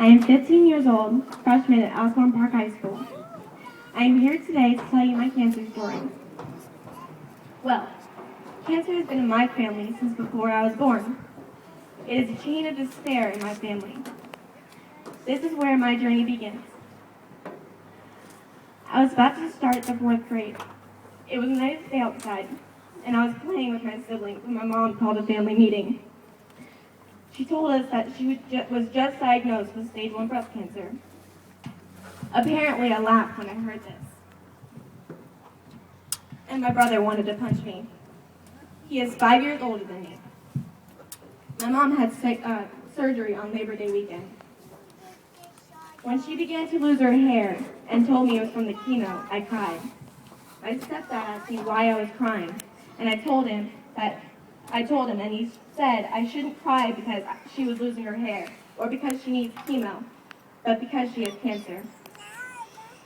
I am 15 years old, freshman at Osborne Park High School. I am here today to tell you my cancer story. Well, cancer has been in my family since before I was born. It is a chain of despair in my family. This is where my journey begins. I was about to start the 4th grade. It was a nice day outside, and I was playing with my siblings when my mom called a family meeting. She told us that she was just diagnosed with stage 1 breast cancer. Apparently, I laughed when I heard this. And my brother wanted to punch me. He is 5 years older than me. My mom had surgery on Labor Day weekend. When she began to lose her hair and told me it was from the chemo, I cried. My stepdad asked me why I was crying, and I told him, and he said I shouldn't cry because she was losing her hair or because she needs chemo, but because she has cancer.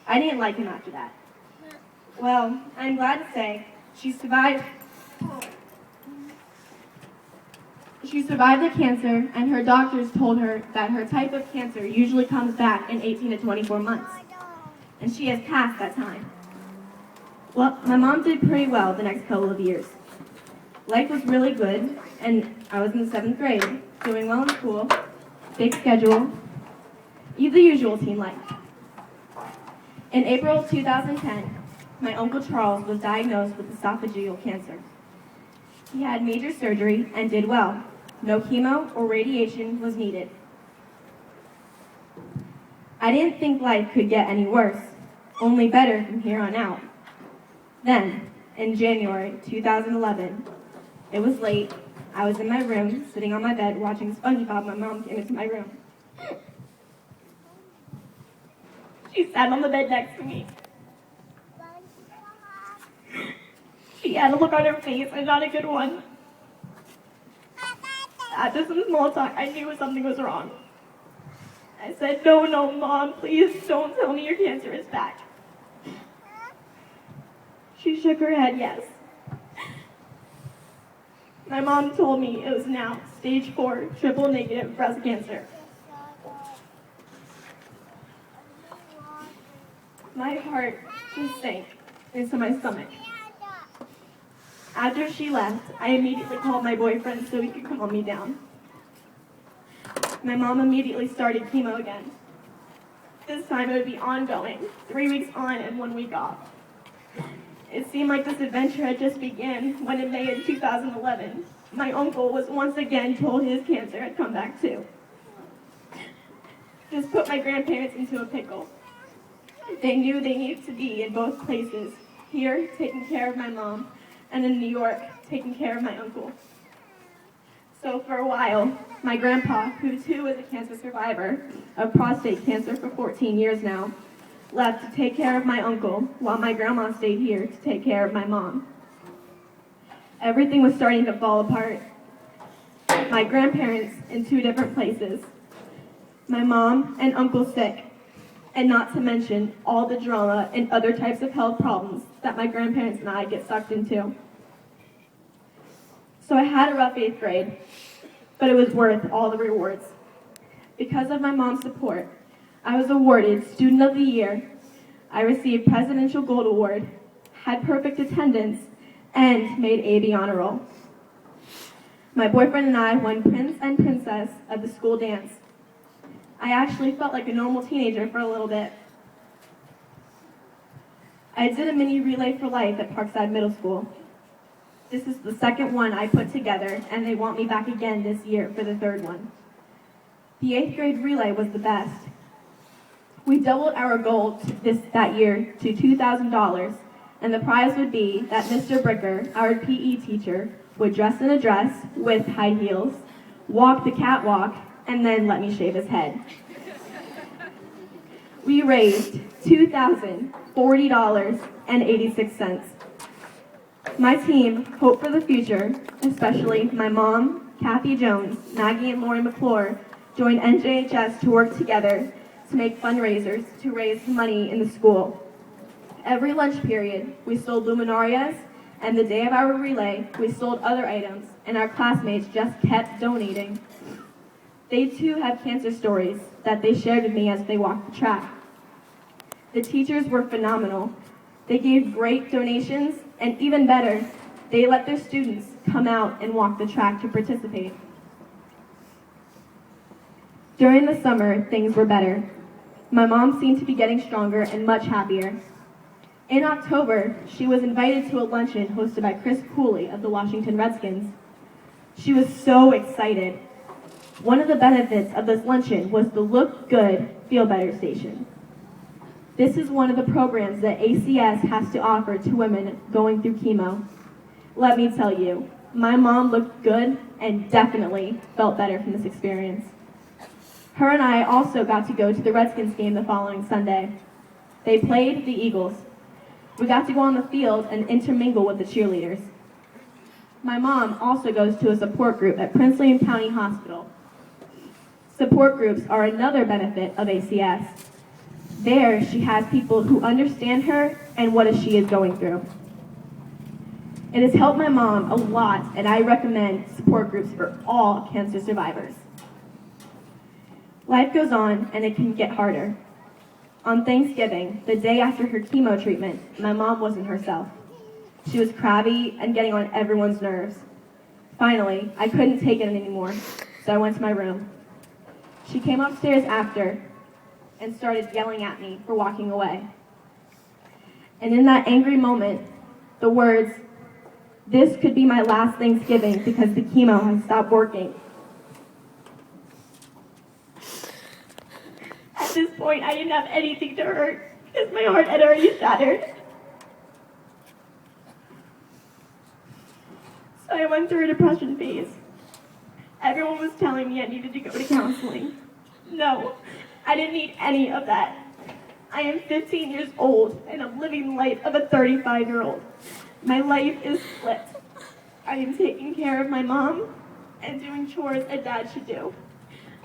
I didn't like him after that. Well, I'm glad to say she survived the cancer, and her doctors told her that her type of cancer usually comes back in 18 to 24 months, and she has passed that time. Well, my mom did pretty well the next couple of years. Life was really good, and I was in the 7th grade, doing well in school, big schedule, the usual teen life. In April 2010, my Uncle Charles was diagnosed with esophageal cancer. He had major surgery and did well. No chemo or radiation was needed. I didn't think life could get any worse, only better from here on out. Then, in January 2011, it was late. I was in my room, sitting on my bed, watching SpongeBob. My mom came into my room. She sat on the bed next to me. She had a look on her face, and not a good one. After some small talk, I knew something was wrong. I said, no, Mom, please don't tell me your cancer is back. She shook her head yes. My mom told me it was now stage 4 triple negative breast cancer. My heart just sank into my stomach. After she left, I immediately called my boyfriend so he could calm me down. My mom immediately started chemo again. This time it would be ongoing, 3 weeks on and 1 week off. It seemed like this adventure had just begun when in May of 2011, my uncle was once again told his cancer had come back too. This put my grandparents into a pickle. They knew they needed to be in both places, here taking care of my mom, and in New York taking care of my uncle. So for a while, my grandpa, who too is a cancer survivor of prostate cancer for 14 years now, left to take care of my uncle while my grandma stayed here to take care of my mom. Everything was starting to fall apart. My grandparents in 2 different places, my mom and uncle sick, and not to mention all the drama and other types of health problems that my grandparents and I get sucked into. So I had a rough 8th grade, but it was worth all the rewards. Because of my mom's support, I was awarded Student of the Year. I received Presidential Gold Award, had perfect attendance, and made AB Honor Roll. My boyfriend and I won Prince and Princess of the school dance. I actually felt like a normal teenager for a little bit. I did a mini relay for life at Parkside Middle School. This is the 2nd one I put together, and they want me back again this year for the 3rd one. The 8th grade relay was the best. We doubled our goal that year to $2,000, and the prize would be that Mr. Bricker, our PE teacher, would dress in a dress with high heels, walk the catwalk, and then let me shave his head. We raised $2,040.86. My team, Hope for the Future, especially my mom, Kathy Jones, Maggie and Lauren McClure, joined NJHS to work together to make fundraisers to raise money in the school. Every lunch period, we sold luminarias, and the day of our relay, we sold other items, and our classmates just kept donating. They too had cancer stories that they shared with me as they walked the track. The teachers were phenomenal. They gave great donations, and even better, they let their students come out and walk the track to participate. During the summer, things were better. My mom seemed to be getting stronger and much happier. In October, she was invited to a luncheon hosted by Chris Cooley of the Washington Redskins. She was so excited. One of the benefits of this luncheon was the Look Good, Feel Better station. This is one of the programs that ACS has to offer to women going through chemo. Let me tell you, my mom looked good and definitely felt better from this experience. Her and I also got to go to the Redskins game the following Sunday. They played the Eagles. We got to go on the field and intermingle with the cheerleaders. My mom also goes to a support group at Prince William County Hospital. Support groups are another benefit of ACS. There, she has people who understand her and what she is going through. It has helped my mom a lot, and I recommend support groups for all cancer survivors. Life goes on, and it can get harder. On Thanksgiving, the day after her chemo treatment, my mom wasn't herself. She was crabby and getting on everyone's nerves. Finally, I couldn't take it anymore, so I went to my room. She came upstairs after and started yelling at me for walking away. And in that angry moment, the words, "This could be my last Thanksgiving because the chemo has stopped working." At this point, I didn't have anything to hurt because my heart had already shattered. So I went through a depression phase. Everyone was telling me I needed to go to counseling. No, I didn't need any of that. I am 15 years old and I'm living the life of a 35-year-old. My life is split. I am taking care of my mom and doing chores a dad should do.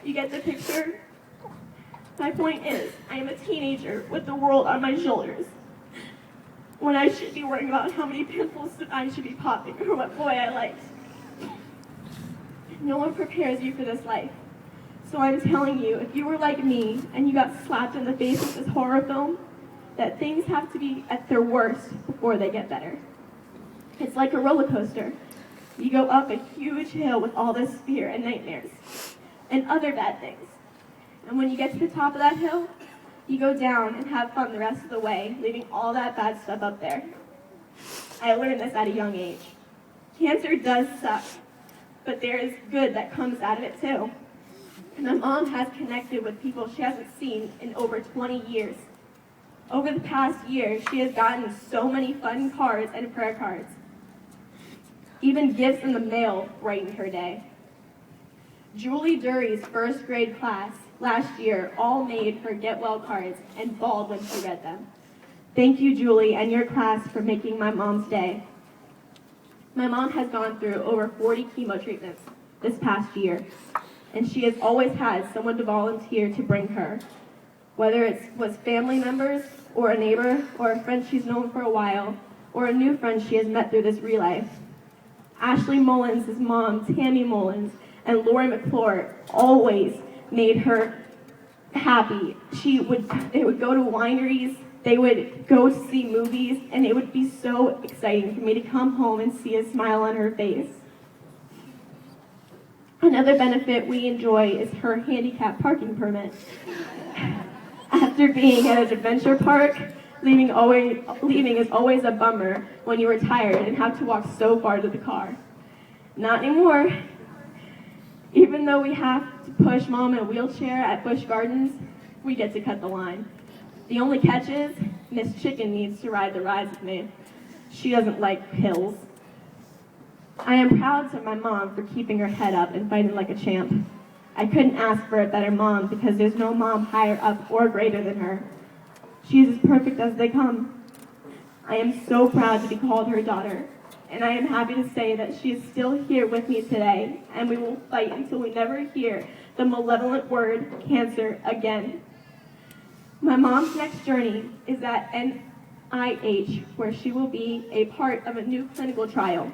You get the picture? My point is, I am a teenager with the world on my shoulders, when I should be worrying about how many pimples I should be popping or what boy I liked. No one prepares you for this life. So I'm telling you, if you were like me and you got slapped in the face with this horror film, that things have to be at their worst before they get better. It's like a roller coaster. You go up a huge hill with all this fear and nightmares and other bad things. And when you get to the top of that hill, you go down and have fun the rest of the way, leaving all that bad stuff up there. I learned this at a young age. Cancer does suck, but there is good that comes out of it too. And my mom has connected with people she hasn't seen in over 20 years. Over the past year, she has gotten so many fun cards and prayer cards. Even gifts in the mail brightened her day. Julie Dury's first grade class last year all made her get well cards and bawled when she read them. Thank you, Julie, and your class for making my mom's day. My mom has gone through over 40 chemo treatments this past year, and she has always had someone to volunteer to bring her, whether it was family members or a neighbor or a friend she's known for a while or a new friend she has met through this relife. Ashley Mullins' mom, Tammy Mullins, and Lori McClure always made her happy. They would go to wineries, they would go to see movies, and it would be so exciting for me to come home and see a smile on her face. Another benefit we enjoy is her handicap parking permit. After being at an adventure park, leaving is always a bummer when you are tired and have to walk so far to the car. Not anymore. Even though we have to push mom in a wheelchair at Busch Gardens, we get to cut the line. The only catch is, Miss Chicken needs to ride the rides with me. She doesn't like hills. I am proud of my mom for keeping her head up and fighting like a champ. I couldn't ask for a better mom because there's no mom higher up or greater than her. She is as perfect as they come. I am so proud to be called her daughter, and I am happy to say that she is still here with me today, and we will fight until we never hear the malevolent word cancer again. My mom's next journey is at NIH, where she will be a part of a new clinical trial.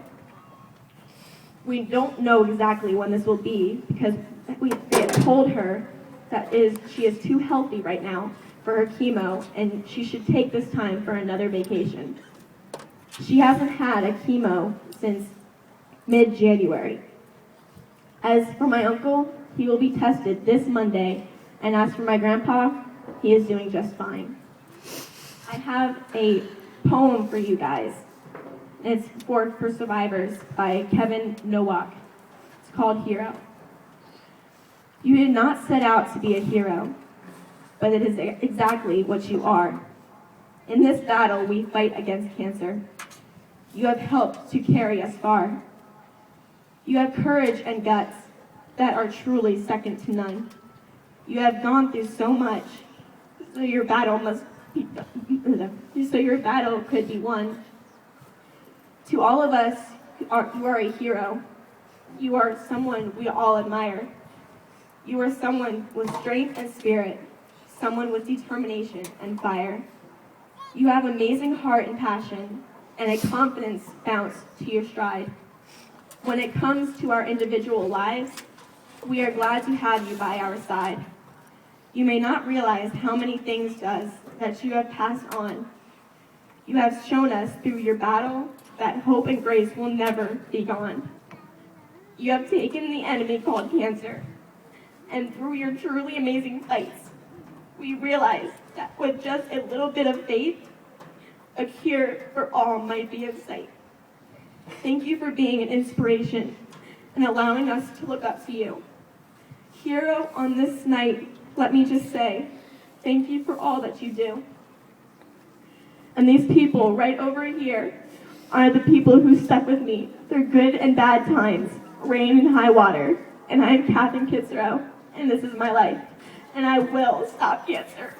We don't know exactly when this will be because we told her that she is too healthy right now for her chemo and she should take this time for another vacation. She hasn't had a chemo since mid-January. As for my uncle, he will be tested this Monday, and as for my grandpa, he is doing just fine. I have a poem for you guys. And it's for survivors by Kevin Nowak. It's called Hero. You did not set out to be a hero, but it is exactly what you are. In this battle, we fight against cancer. You have helped to carry us far. You have courage and guts that are truly second to none. You have gone through so much, so your battle could be won. To all of us, you are a hero. You are someone we all admire. You are someone with strength and spirit, someone with determination and fire. You have amazing heart and passion, and a confidence bounce to your stride. When it comes to our individual lives, we are glad to have you by our side. You may not realize how many things that you have passed on. You have shown us through your battle that hope and grace will never be gone. You have taken the enemy called cancer, and through your truly amazing fights, we realize that with just a little bit of faith, a cure for all might be in sight. Thank you for being an inspiration and allowing us to look up to you. Hero, on this night, let me just say, thank you for all that you do. And these people right over here are the people who stuck with me through good and bad times, rain and high water. And I'm Katherine Kitzerow, and this is my life. And I will stop cancer.